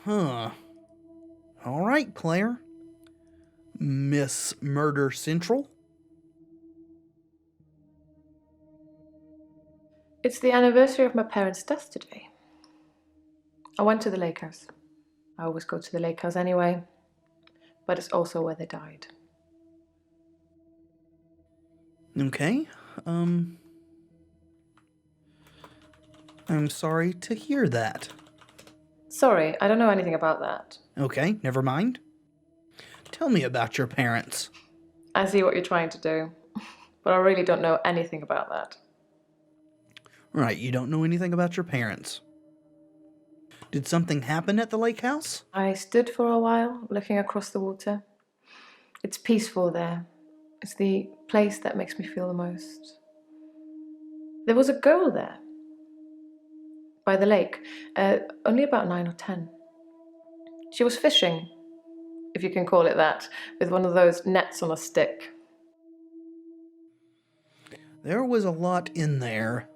Huh. All right, Claire. Miss Murder Central? It's the anniversary of my parents' death today. I went to the lake house. I always go to the lake house anyway, but it's also where they died. Okay. I'm sorry to hear that. Sorry, I don't know anything about that. Okay, never mind. Tell me about your parents. I see what you're trying to do, but I really don't know anything about that. Right, you don't know anything about your parents. Did something happen at the lake house? I stood for a while, looking across the water. It's peaceful there. It's the place that makes me feel the most. There was a girl there, by the lake, only about 9 or 10. She was fishing, if you can call it that, with one of those nets on a stick. There was a lot in there.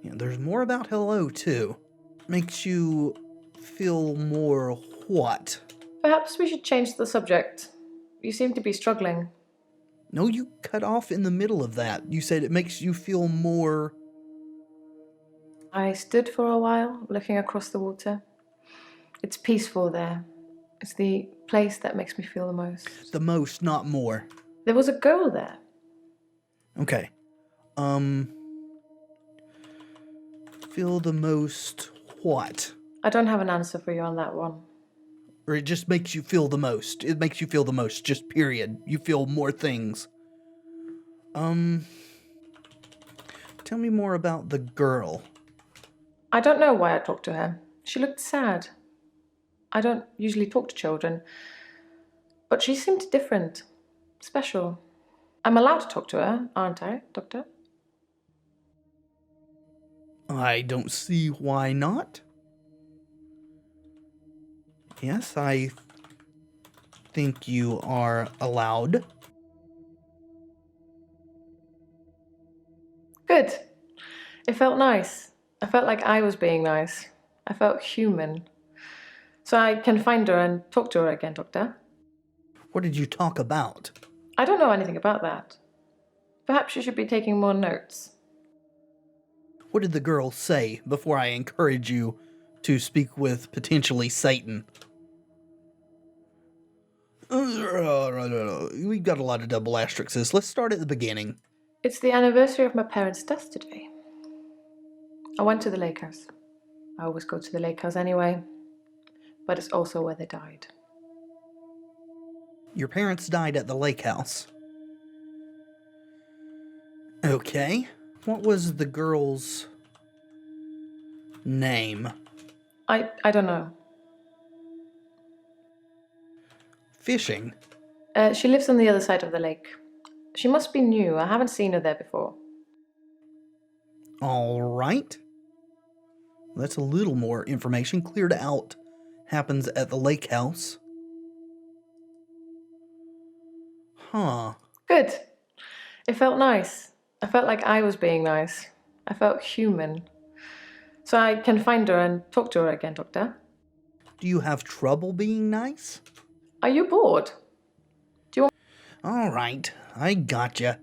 Yeah, there's more about hello, too. Makes you feel more what? Perhaps we should change the subject. You seem to be struggling. No, you cut off in the middle of that. You said it makes you feel more... I stood for a while, looking across the water. It's peaceful there. It's the place that makes me feel the most. The most, not more. There was a girl there. Okay. Feel the most what? I don't have an answer for you on that one. Or it just makes you feel the most. It makes you feel the most, just period. You feel more things. Tell me more about the girl. I don't know why I talked to her. She looked sad. I don't usually talk to children, but she seemed different, special. I'm allowed to talk to her, aren't I, Doctor? I don't see why not. Yes, I think you are allowed. Good. It felt nice. I felt like I was being nice. I felt human. So I can find her and talk to her again, Doctor. What did you talk about? I don't know anything about that. Perhaps you should be taking more notes. What did the girl say before I encourage you to speak with potentially Satan? We've got a lot of double asterisks. Let's start at the beginning. It's the anniversary of my parents' death today. I went to the lake house. I always go to the lake house anyway, but it's also where they died. Your parents died at the lake house. Okay. What was the girl's name? I don't know. Fishing? She lives on the other side of the lake. She must be new. I haven't seen her there before. All right. That's a little more information. Cleared out. Happens at the lake house. Huh. Good. It felt nice. I felt like I was being nice. I felt human. So I can find her and talk to her again, Doctor. Do you have trouble being nice? Are you bored? All right. I gotcha.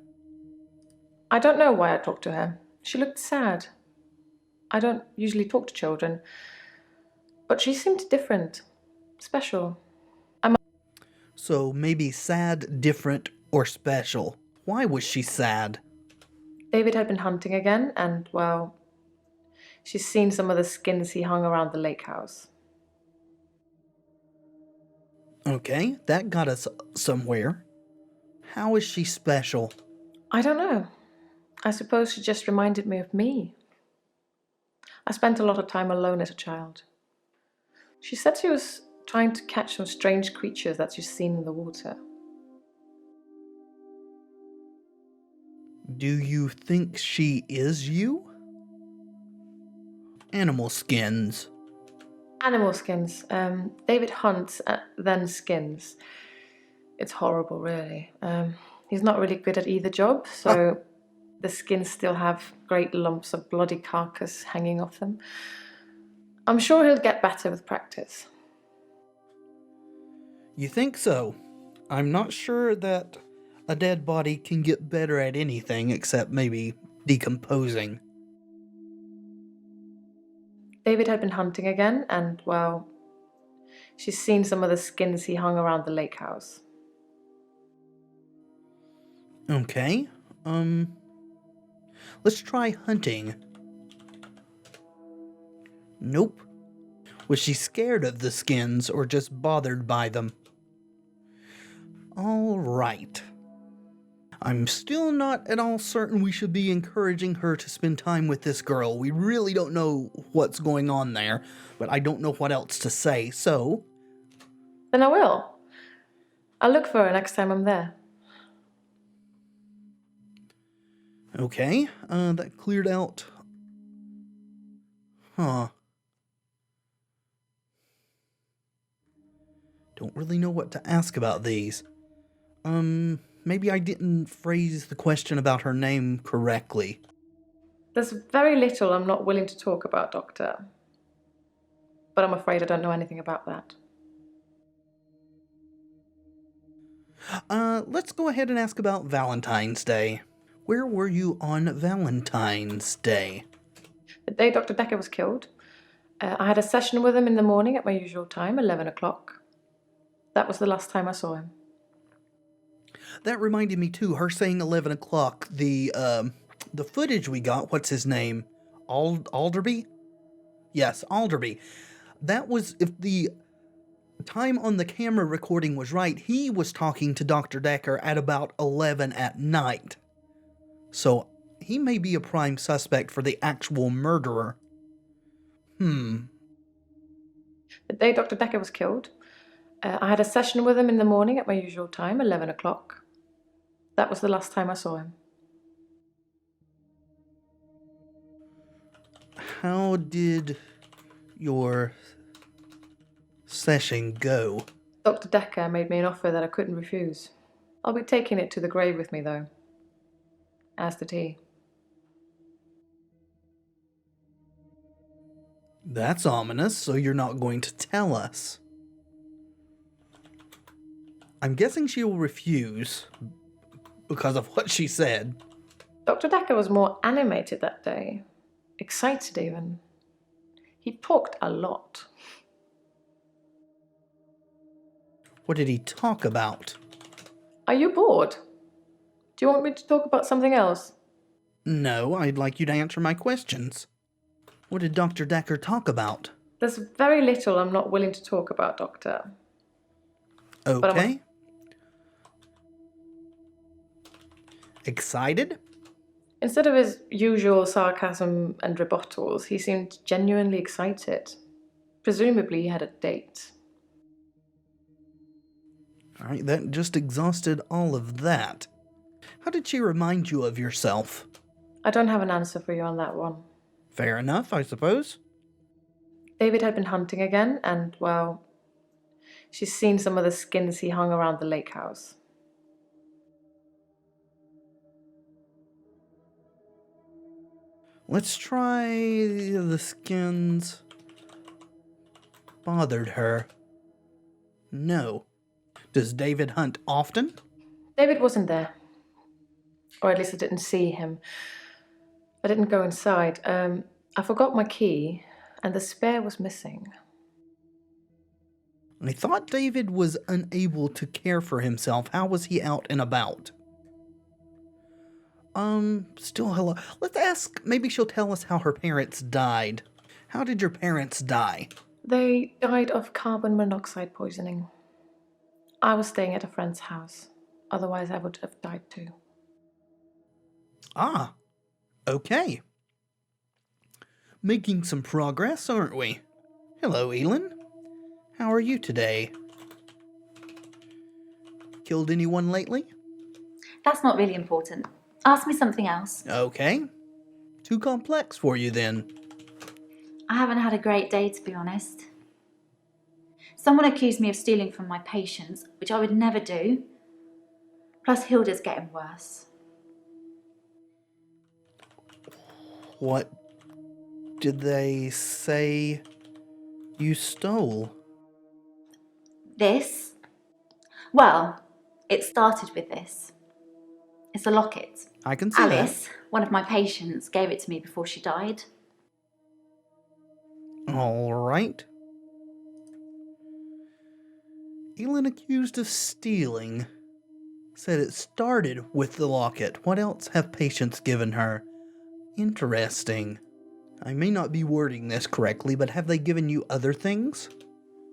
I don't know why I talked to her. She looked sad. I don't usually talk to children, but she seemed different, special. So maybe sad, different, or special. Why was she sad? David had been hunting again, and, well, she's seen some of the skins he hung around the lake house. Okay, that got us somewhere. How is she special? I don't know. I suppose she just reminded me of me. I spent a lot of time alone as a child. She said she was trying to catch some strange creatures that she's seen in the water. Do you think she is you? Animal skins. Animal skins. David hunts, then skins. It's horrible, really. He's not really good at either job, so the skins still have great lumps of bloody carcass hanging off them. I'm sure he'll get better with practice. You think so? I'm not sure that a dead body can get better at anything except maybe decomposing. David had been hunting again, and, well, she's seen some of the skins he hung around the lake house. Okay, let's try hunting. Nope. Was she scared of the skins or just bothered by them? All right. I'm still not at all certain we should be encouraging her to spend time with this girl. We really don't know what's going on there, but I don't know what else to say, so... Then I will. I'll look for her next time I'm there. Okay, that cleared out... Huh. Don't really know what to ask about these. Maybe I didn't phrase the question about her name correctly. There's very little I'm not willing to talk about, Doctor. But I'm afraid I don't know anything about that. Let's go ahead and ask about Valentine's Day. Where were you on Valentine's Day? The day Dr. Dekker was killed, I had a session with him in the morning at my usual time, 11 o'clock. That was the last time I saw him. That reminded me too, her saying 11 o'clock, the footage we got, what's his name? Alderby? Yes, Alderby. That was, if the time on the camera recording was right, he was talking to Dr. Dekker at about 11 at night. So, he may be a prime suspect for the actual murderer. The day Dr. Dekker was killed, I had a session with him in the morning at my usual time, 11 o'clock. That was the last time I saw him. How did your session go? Dr. Dekker made me an offer that I couldn't refuse. I'll be taking it to the grave with me, though. As did he. That's ominous, so you're not going to tell us. I'm guessing she will refuse because of what she said. Dr. Dekker was more animated that day. Excited, even. He talked a lot. What did he talk about? Are you bored? Do you want me to talk about something else? No, I'd like you to answer my questions. What did Dr. Dekker talk about? There's very little I'm not willing to talk about, Doctor. Okay. Excited? Instead of his usual sarcasm and rebuttals, he seemed genuinely excited. Presumably he had a date. Alright, that just exhausted all of that. How did she remind you of yourself? I don't have an answer for you on that one. Fair enough, I suppose. David had been hunting again, and, well, she's seen some of the skins he hung around the lake house. Let's try the skins. Bothered her. No. Does David hunt often? David wasn't there. Or at least I didn't see him. I didn't go inside. I forgot my key, and the spare was missing. I thought David was unable to care for himself. How was he out and about? Still hello. Let's ask, maybe she'll tell us how her parents died. How did your parents die? They died of carbon monoxide poisoning. I was staying at a friend's house. Otherwise, I would have died too. Ah, okay. Making some progress, aren't we? Hello, Elin. How are you today? Killed anyone lately? That's not really important. Ask me something else. Okay. Too complex for you then. I haven't had a great day, to be honest. Someone accused me of stealing from my patients, which I would never do. Plus, Hilda's getting worse. What did they say You stole? This? Well, it started with this. It's a locket. I can see Alice, one of my patients, gave it to me before she died. that. All right. Elin accused of stealing. Said it started with the locket. What else have patients given her? Interesting. I may not be wording this correctly, but have they given you other things?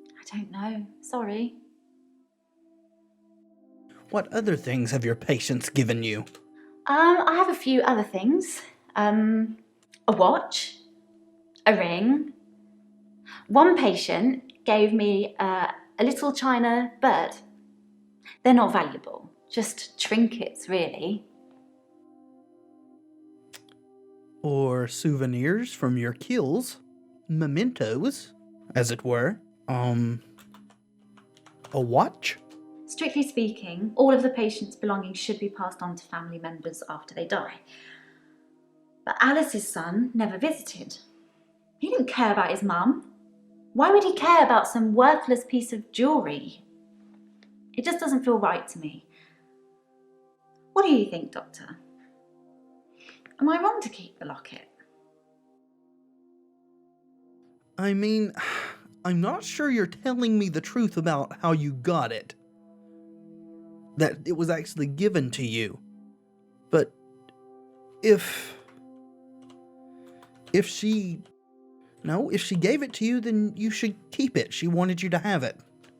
I don't know. Sorry. What other things have your patients given you? I have a few other things. A watch, a ring. One patient gave me a little china bird. They're not valuable, just trinkets, really. Or souvenirs from your kills? Mementos, as it were. A watch? Strictly speaking, all of the patient's belongings should be passed on to family members after they die. But Alice's son never visited. He didn't care about his mum. Why would he care about some worthless piece of jewellery? It just doesn't feel right to me. What do you think, Doctor? Am I wrong to keep the locket? I mean, I'm not sure you're telling me the truth about how you got it. That it was actually given to you. But if she gave it to you, then you should keep it. She wanted you to have it.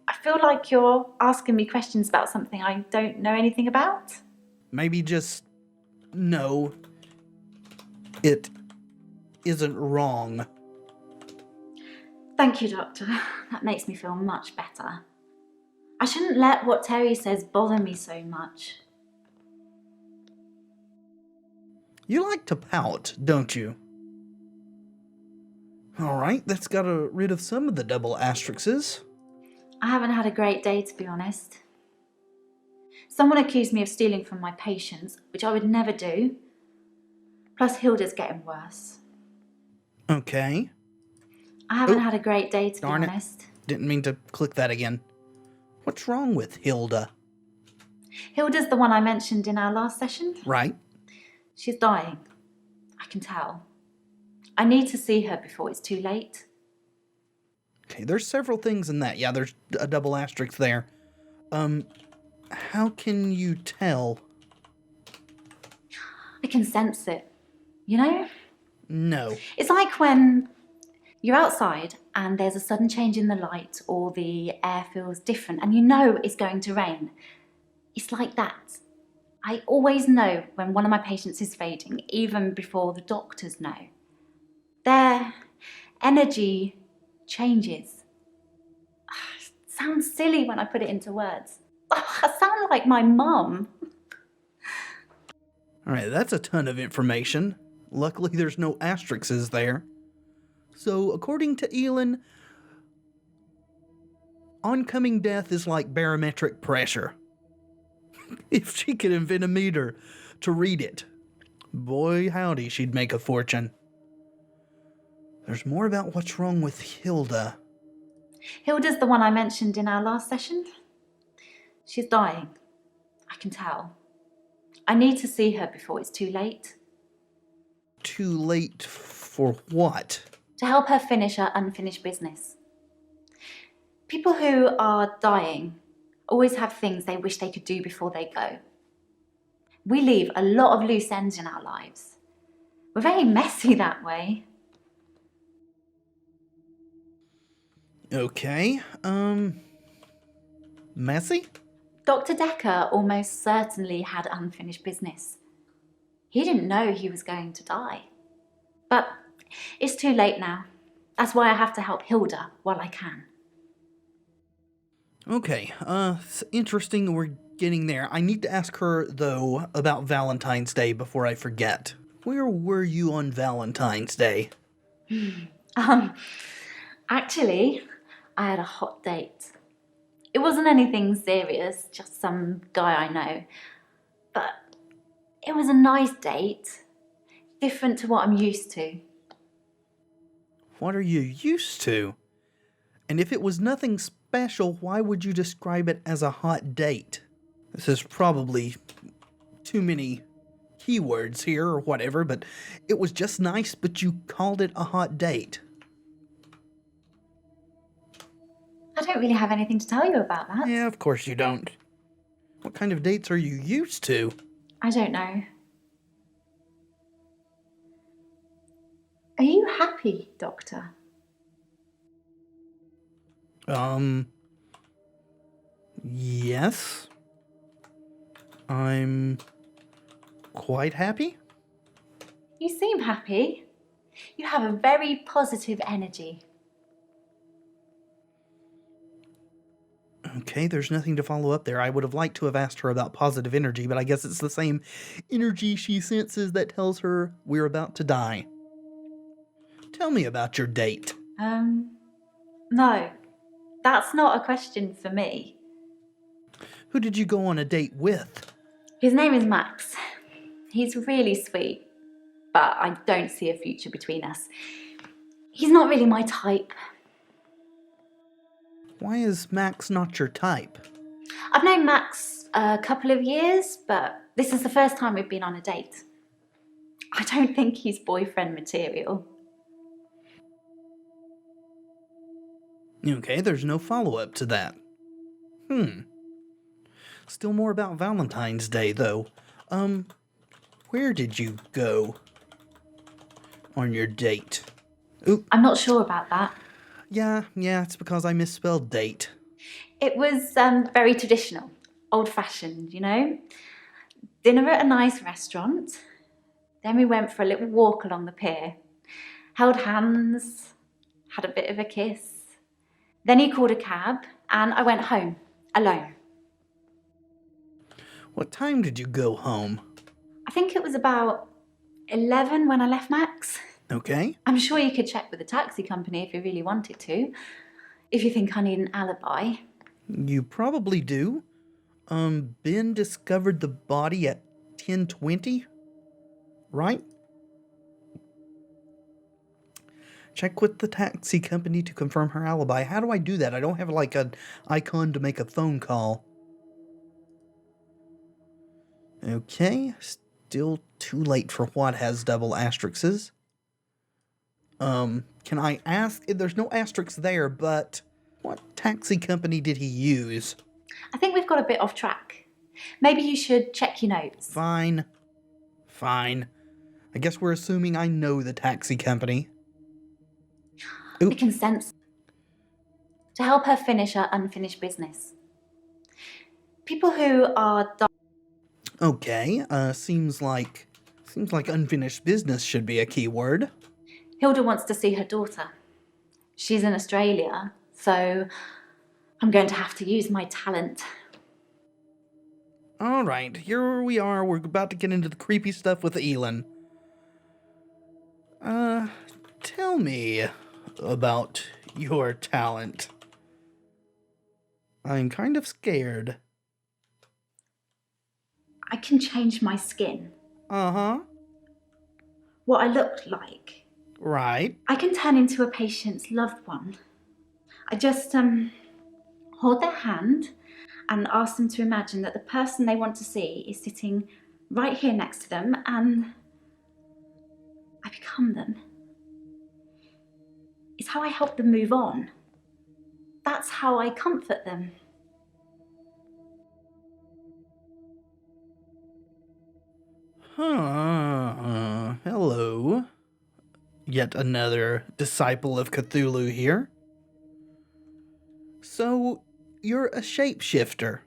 I feel like you're asking me questions about something I don't know anything about. Maybe just no, it isn't wrong. Thank you, Doctor. That makes me feel much better. I shouldn't let what Terry says bother me so much. You like to pout, don't you? Alright, that's got rid of some of the double asterisks. I haven't had a great day, to be honest. Someone accused me of stealing from my patients, which I would never do. Plus, Hilda's getting worse. Okay. I haven't had a great day, to be Darn it. honest. Didn't mean to click that again. What's wrong with Hilda? Hilda's the one I mentioned in our last session. Right. She's dying. I can tell. I need to see her before it's too late. Okay, there's several things in that. Yeah, there's a double asterisk there. How can you tell? I can sense it. You know? No. It's like when you're outside and there's a sudden change in the light or the air feels different and you know it's going to rain. It's like that. I always know when one of my patients is fading, even before the doctors know. Their energy changes. It sounds silly when I put it into words. I sound like my mum. Alright, that's a ton of information. Luckily, there's no asterisks there. So, according to Elin, oncoming death is like barometric pressure. If she could invent a meter to read it, boy howdy, she'd make a fortune. There's more about what's wrong with Hilda. Hilda's the one I mentioned in our last session. She's dying. I can tell. I need to see her before it's too late. Too late for what? To help her finish her unfinished business. People who are dying always have things they wish they could do before they go. We leave a lot of loose ends in our lives. We're very messy that way. Okay, messy? Dr. Dekker almost certainly had unfinished business. He didn't know he was going to die. But it's too late now. That's why I have to help Hilda while I can. Okay, it's interesting we're getting there. I need to ask her, though, about Valentine's Day before I forget. Where were you on Valentine's Day? Actually, I had a hot date. It wasn't anything serious, just some guy I know. But it was a nice date, different to what I'm used to. What are you used to? And if it was nothing special, why would you describe it as a hot date? This is probably too many keywords here or whatever, but it was just nice, but you called it a hot date. I don't really have anything to tell you about that. Yeah, of course you don't. What kind of dates are you used to? I don't know. Are you happy, Doctor? Yes. I'm quite happy. You seem happy. You have a very positive energy. Okay, there's nothing to follow up there. I would have liked to have asked her about positive energy, but I guess it's the same energy she senses that tells her we're about to die. Tell me about your date. No. That's not a question for me. Who did you go on a date with? His name is Max. He's really sweet, but I don't see a future between us. He's not really my type. Why is Max not your type? I've known Max a couple of years, but this is the first time we've been on a date. I don't think he's boyfriend material. Okay, there's no follow-up to that. Still more about Valentine's Day, though. Where did you go on your date? Ooh, I'm not sure about that. yeah, it's because I misspelled date. It was very traditional, old-fashioned, you know? Dinner at a nice restaurant. Then we went for a little walk along the pier. Held hands, had a bit of a kiss. Then he called a cab, and I went home, alone. What time did you go home? I think it was about 11 when I left Max. Okay. I'm sure you could check with the taxi company if you really wanted to, if you think I need an alibi. You probably do. Ben discovered the body at 10:20, right? Check with the taxi company to confirm her alibi. How do I do that? I don't have like an icon to make a phone call. Okay, still too late for what has double asterisks. Can I ask? There's no asterisks there, but what taxi company did he use? I think we've got a bit off track. Maybe you should check your notes. Fine. I guess we're assuming I know the taxi company. The consent to help her finish her unfinished business. People who are Okay, seems like unfinished business should be a key word. Hilda wants to see her daughter. She's in Australia, so I'm going to have to use my talent. All right, here we are. We're about to get into the creepy stuff with Elin. Tell me about your talent. I'm kind of scared. I can change my skin. Uh-huh. What I look like. Right. I can turn into a patient's loved one. I just hold their hand and ask them to imagine that the person they want to see is sitting right here next to them, and I become them. It's how I help them move on. That's how I comfort them. Hello. Yet another disciple of Cthulhu here. So, you're a shapeshifter.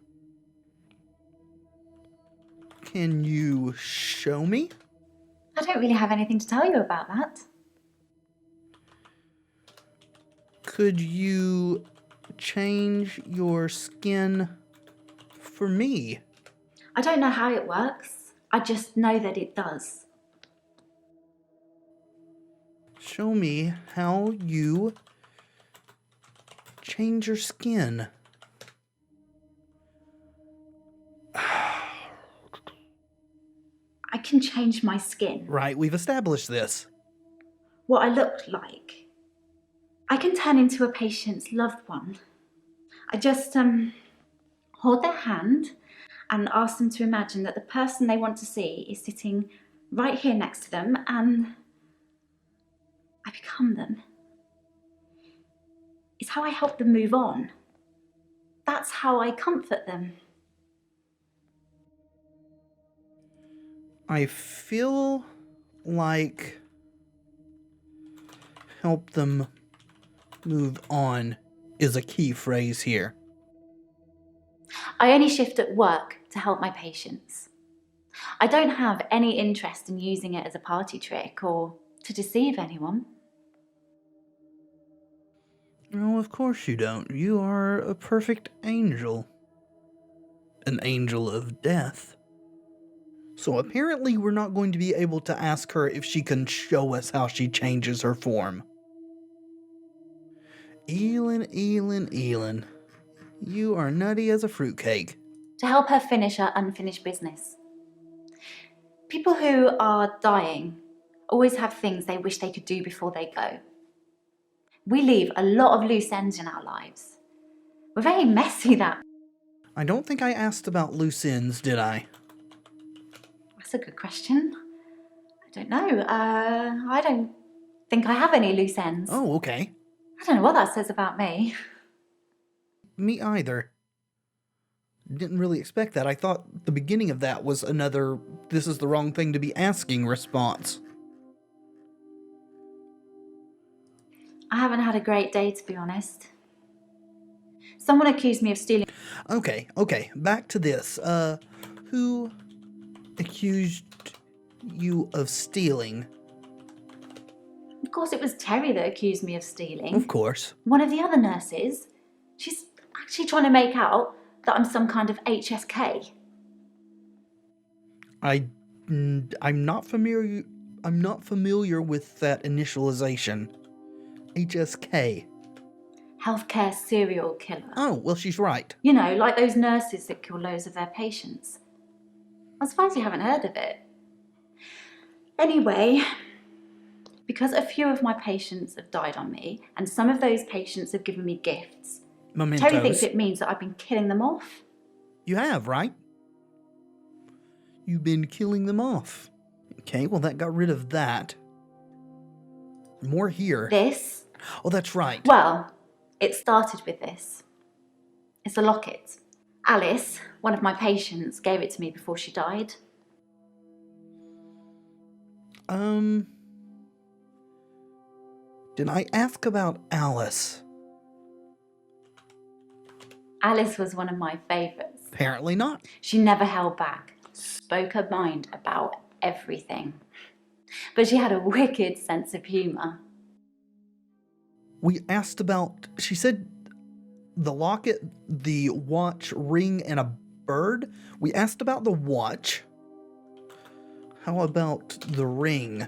Can you show me? I don't really have anything to tell you about that. Could you change your skin for me? I don't know how it works. I just know that it does. Show me how you change your skin. I can change my skin. Right, we've established this. What I look like. I can turn into a patient's loved one. I just hold their hand and ask them to imagine that the person they want to see is sitting right here next to them, and I become them. It's how I help them move on. That's how I comfort them. I feel like help them move on is a key phrase here. I only shift at work to help my patients. I don't have any interest in using it as a party trick or to deceive anyone. No, of course you don't. You are a perfect angel. An angel of death. So apparently we're not going to be able to ask her if she can show us how she changes her form. Elin. You are nutty as a fruitcake. To help her finish her unfinished business. People who are dying always have things they wish they could do before they go. We leave a lot of loose ends in our lives. We're very messy that. I don't think I asked about loose ends, did I? That's a good question. I don't know. I don't think I have any loose ends. Oh, okay. I don't know what that says about me. Me either. Didn't really expect that. I thought the beginning of that was another "this is the wrong thing to be asking" response. I haven't had a great day, to be honest. Someone accused me of stealing. Okay. Back to this. Who accused you of stealing? Of course, it was Terry that accused me of stealing. Of course. One of the other nurses. She's actually trying to make out that I'm some kind of HSK. I'm not familiar with that initialization. HSK. Healthcare serial killer. Oh, well, she's right. You know, like those nurses that kill loads of their patients. I'm surprised you haven't heard of it. Anyway, because a few of my patients have died on me, and some of those patients have given me gifts, Mementos. Terry thinks it means that I've been killing them off. You have, right? You've been killing them off. Okay, well, that got rid of that. More here. This? Oh, that's right. Well, it started with this. It's a locket. Alice, one of my patients, gave it to me before she died. Did I ask about Alice? Alice was one of my favourites. Apparently not. She never held back, spoke her mind about everything. But she had a wicked sense of humour. We asked about, she said the locket, the watch, ring, and a bird. We asked about the watch. How about the ring?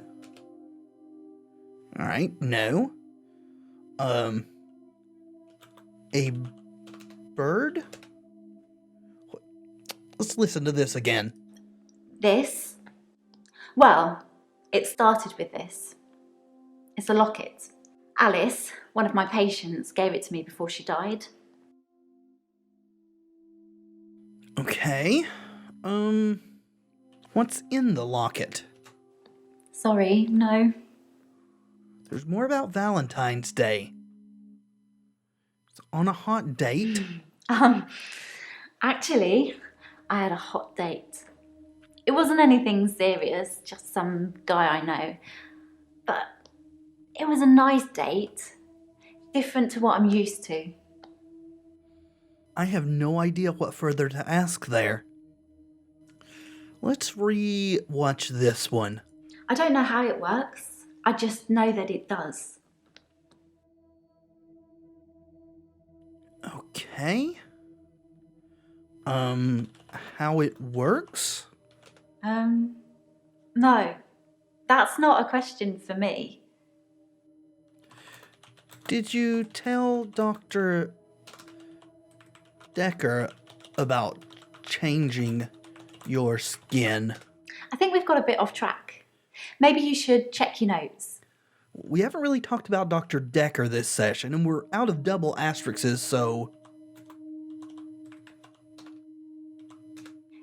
Alright, no. A bird? Let's listen to this again. This? Well, it started with this. It's a locket. Alice, one of my patients, gave it to me before she died. Okay. What's in the locket? Sorry, no. There's more about Valentine's Day. It's on a hot date. Actually, I had a hot date. It wasn't anything serious, just some guy I know. But it was a nice date, different to what I'm used to. I have no idea what further to ask there. Let's re-watch this one. I don't know how it works. I just know that it does. Okay. How it works? No. That's not a question for me. Did you tell Doctor Dekker about changing your skin? I think we've got a bit off track. Maybe you should check your notes. We haven't really talked about Dr. Dekker this session, and we're out of double asterisks, so...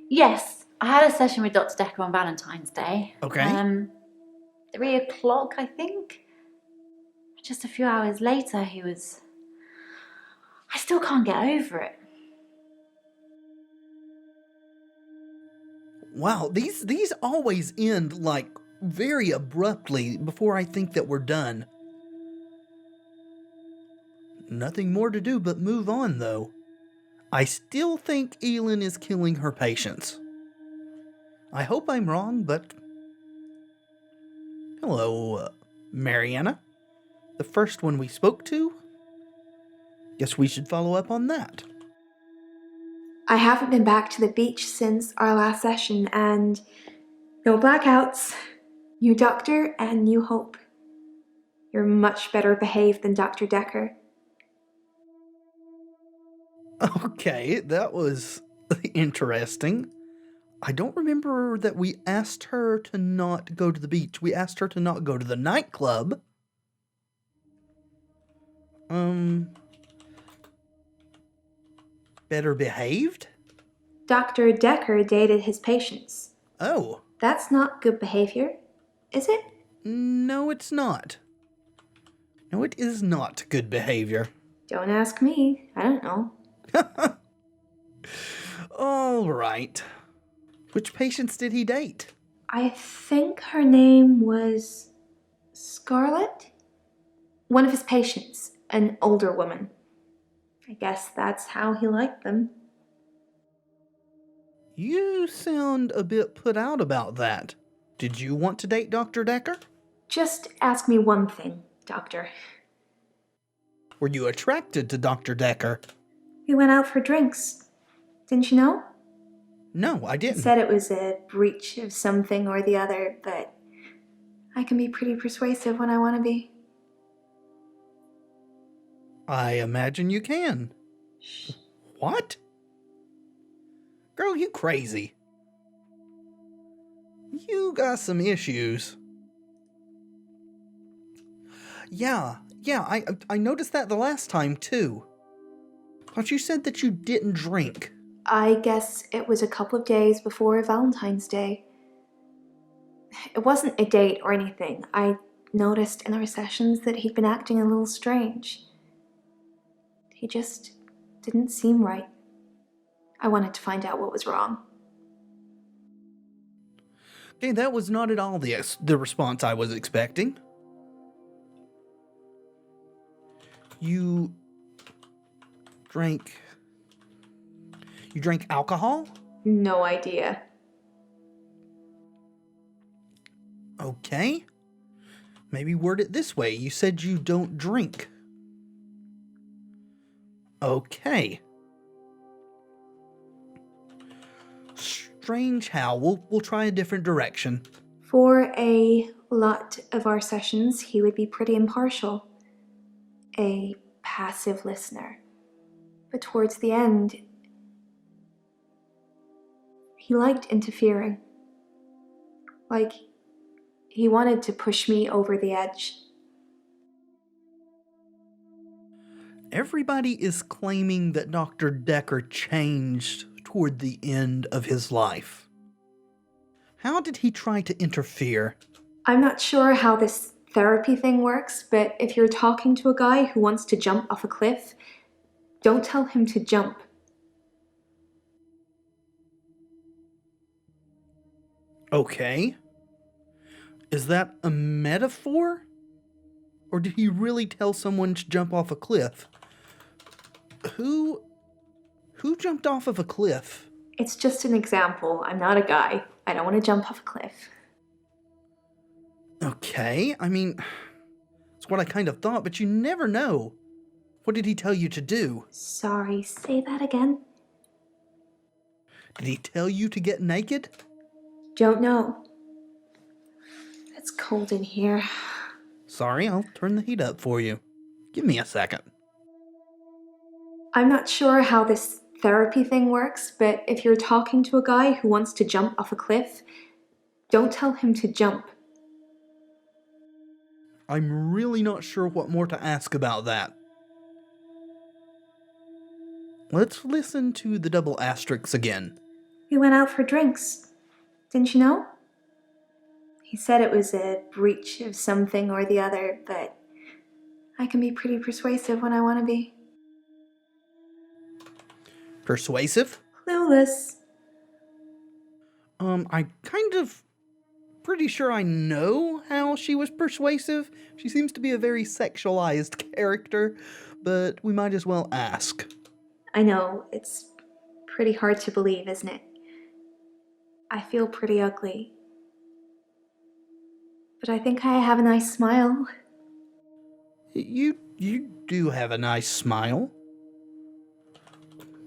Yes, I had a session with Dr. Dekker on Valentine's Day. Okay. 3 o'clock, I think. Just a few hours later, he was... I still can't get over it. Wow, these always end, like, very abruptly before I think that we're done. Nothing more to do but move on, though. I still think Elin is killing her patients. I hope I'm wrong, but... Hello, Mariana. The first one we spoke to? Guess we should follow up on that. I haven't been back to the beach since our last session, and no blackouts, new doctor, and new hope. You're much better behaved than Dr. Dekker. Okay, that was interesting. I don't remember that we asked her to not go to the beach. We asked her to not go to the nightclub. Better behaved? Dr. Dekker dated his patients. Oh. That's not good behavior, is it? No, it's not. No, it is not good behavior. Don't ask me. I don't know. All right. Which patients did he date? I think her name was Scarlett? One of his patients, an older woman. I guess that's how he liked them. You sound a bit put out about that. Did you want to date Dr. Dekker? Just ask me one thing, Doctor. Were you attracted to Dr. Dekker? We went out for drinks. Didn't you know? No, I He didn't. said it was a breach of something or the other, but I can be pretty persuasive when I want to be. I imagine you can. Shh. What? Girl, you crazy. You got some issues. Yeah, I noticed that the last time, too. But you said that you didn't drink. I guess it was a couple of days before Valentine's Day. It wasn't a date or anything. I noticed in our sessions that he'd been acting a little strange. He just didn't seem right. I wanted to find out what was wrong. Okay, that was not at all the response I was expecting. You drank alcohol? No idea. Okay. Maybe word it this way. You said you don't drink. Okay. Strange how. We'll try a different direction. For a lot of our sessions, he would be pretty impartial. A passive listener. But towards the end, he liked interfering. Like, he wanted to push me over the edge. Everybody is claiming that Dr. Dekker changed toward the end of his life. How did he try to interfere? I'm not sure how this therapy thing works, but if you're talking to a guy who wants to jump off a cliff, don't tell him to jump. Okay. Is that a metaphor? Or did he really tell someone to jump off a cliff? Who jumped off of a cliff? It's just an example. I'm not a guy. I don't want to jump off a cliff. Okay, I mean, it's what I kind of thought, but you never know. What did he tell you to do? Sorry, say that again? Did he tell you to get naked? Don't know. It's cold in here. Sorry, I'll turn the heat up for you. Give me a second. I'm not sure how this therapy thing works, but if you're talking to a guy who wants to jump off a cliff, don't tell him to jump. I'm really not sure what more to ask about that. Let's listen to the double asterisks again. We went out for drinks. Didn't you know? He said it was a breach of something or the other, but I can be pretty persuasive when I want to be. Persuasive? Clueless. I kind of pretty sure I know how she was persuasive. She seems to be a very sexualized character, but we might as well ask. I know, it's pretty hard to believe, isn't it? I feel pretty ugly. But I think I have a nice smile. You do have a nice smile.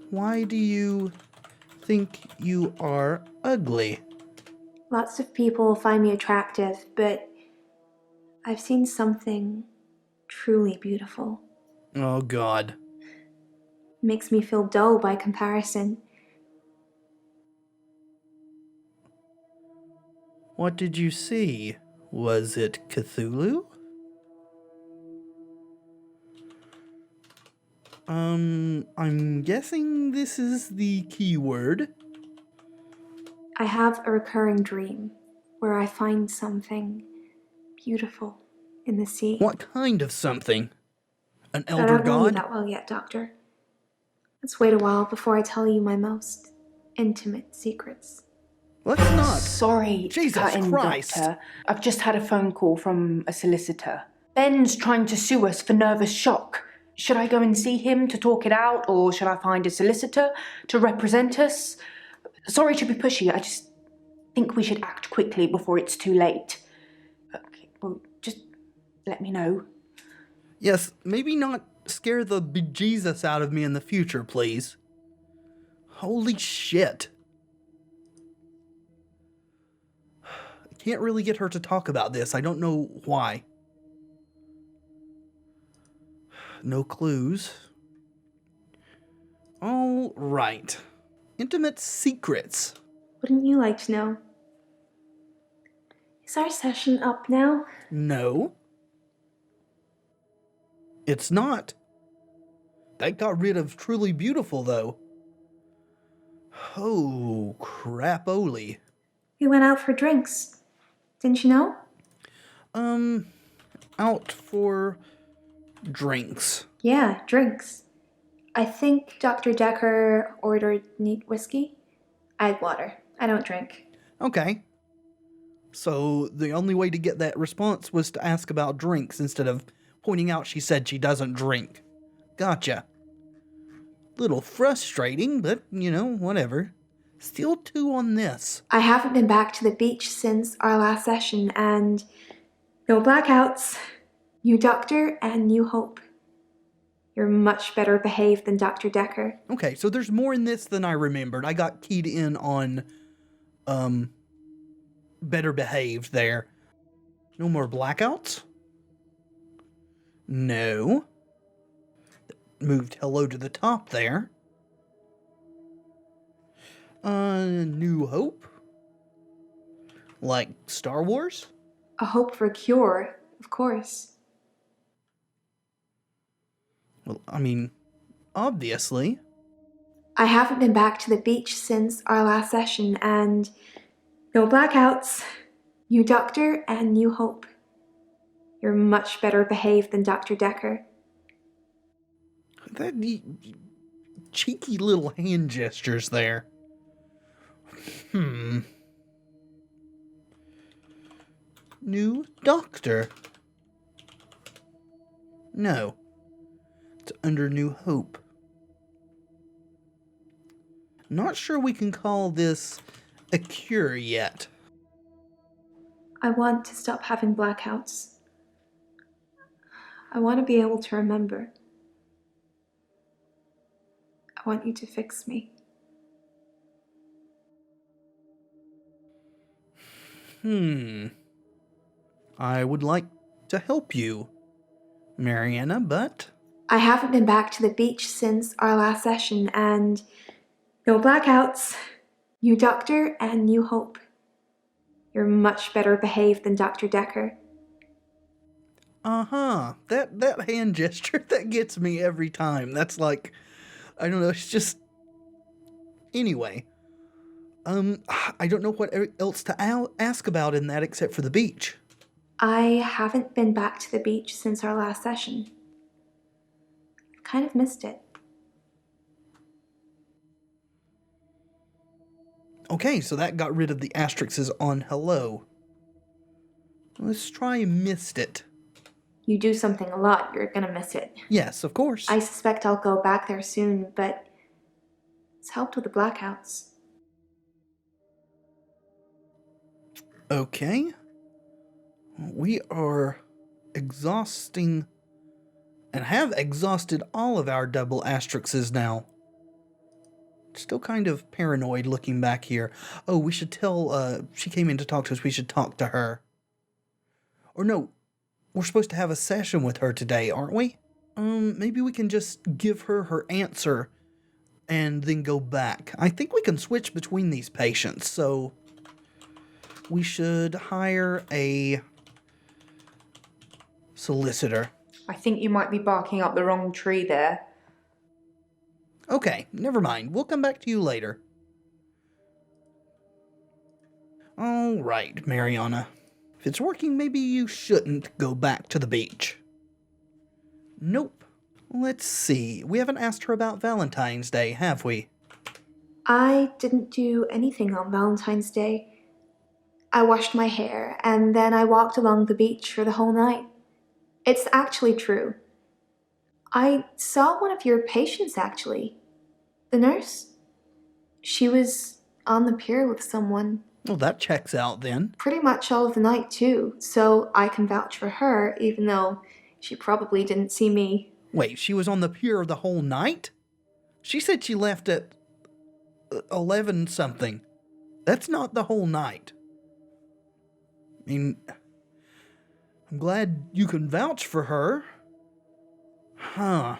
Why do you think you are ugly? Lots of people find me attractive, but I've seen something truly beautiful. Oh, God. Makes me feel dull by comparison. What did you see? Was it Cthulhu? I'm guessing this is the keyword. I have a recurring dream where I find something beautiful in the sea. What kind of something? An I elder don't know you god? that well yet, Doctor. Let's wait a while before I tell you my most intimate secrets. Let's not. Sorry, Jesus to cut in, Christ. Doctor. I've just had a phone call from a solicitor. Ben's trying to sue us for nervous shock. Should I go and see him to talk it out, or should I find a solicitor to represent us? Sorry to be pushy, I just think we should act quickly before it's too late. Okay, well, just let me know. Yes, maybe not scare the bejesus out of me in the future, please. Holy shit. I can't really get her to talk about this. I don't know why. No clues. All right. Intimate secrets. Wouldn't you like to know? Is our session up now? No. It's not. That got rid of Truly Beautiful, though. Oh, crap-oli. We went out for drinks. Didn't you know? Out for drinks. Yeah, drinks. I think Dr. Dekker ordered neat whiskey. I had water. I don't drink. Okay. So the only way to get that response was to ask about drinks instead of pointing out she said she doesn't drink. Gotcha. Little frustrating, but, whatever. Still 2 on this. I haven't been back to the beach since our last session, and no blackouts. New doctor and new hope. You're much better behaved than Dr. Dekker. Okay, so there's more in this than I remembered. I got keyed in on, better behaved there. No more blackouts? No. Moved hello to the top there. New hope? Like Star Wars? A hope for a cure, of course. Well, I mean, obviously. I haven't been back to the beach since our last session, and no blackouts. New doctor and new hope. You're much better behaved than Dr. Dekker. That cheeky little hand gestures there. New doctor. No. It's under New Hope. Not sure we can call this a cure yet. I want to stop having blackouts. I want to be able to remember. I want you to fix me. I would like to help you, Mariana, but... I haven't been back to the beach since our last session, and no blackouts. New doctor and new hope. You're much better behaved than Dr. Dekker. Uh-huh. That hand gesture, that gets me every time. That's like, I don't know, it's just... Anyway. I don't know what else to ask about in that except for the beach. I haven't been back to the beach since our last session. Kind of missed it. Okay, so that got rid of the asterisks on hello. Let's try missed it. You do something a lot, you're gonna miss it. Yes, of course. I suspect I'll go back there soon, but it's helped with the blackouts. Okay. We are exhausting and have exhausted all of our double asterisks now. Still kind of paranoid looking back here. Oh, we should tell, she came in to talk to us, we should talk to her. Or no, we're supposed to have a session with her today, aren't we? Maybe we can just give her her answer and then go back. I think we can switch between these patients, so we should hire a solicitor. I think you might be barking up the wrong tree there. Okay, never mind. We'll come back to you later. All right, Mariana. If it's working, maybe you shouldn't go back to the beach. Nope. Let's see. We haven't asked her about Valentine's Day, have we? I didn't do anything on Valentine's Day. I washed my hair, and then I walked along the beach for the whole night. It's actually true. I saw one of your patients, actually. The nurse. She was on the pier with someone. Well, that checks out then. Pretty much all of the night, too, so I can vouch for her, even though she probably didn't see me. Wait, she was on the pier the whole night? She said she left at 11 something. That's not the whole night. I mean, I'm glad you can vouch for her. Huh.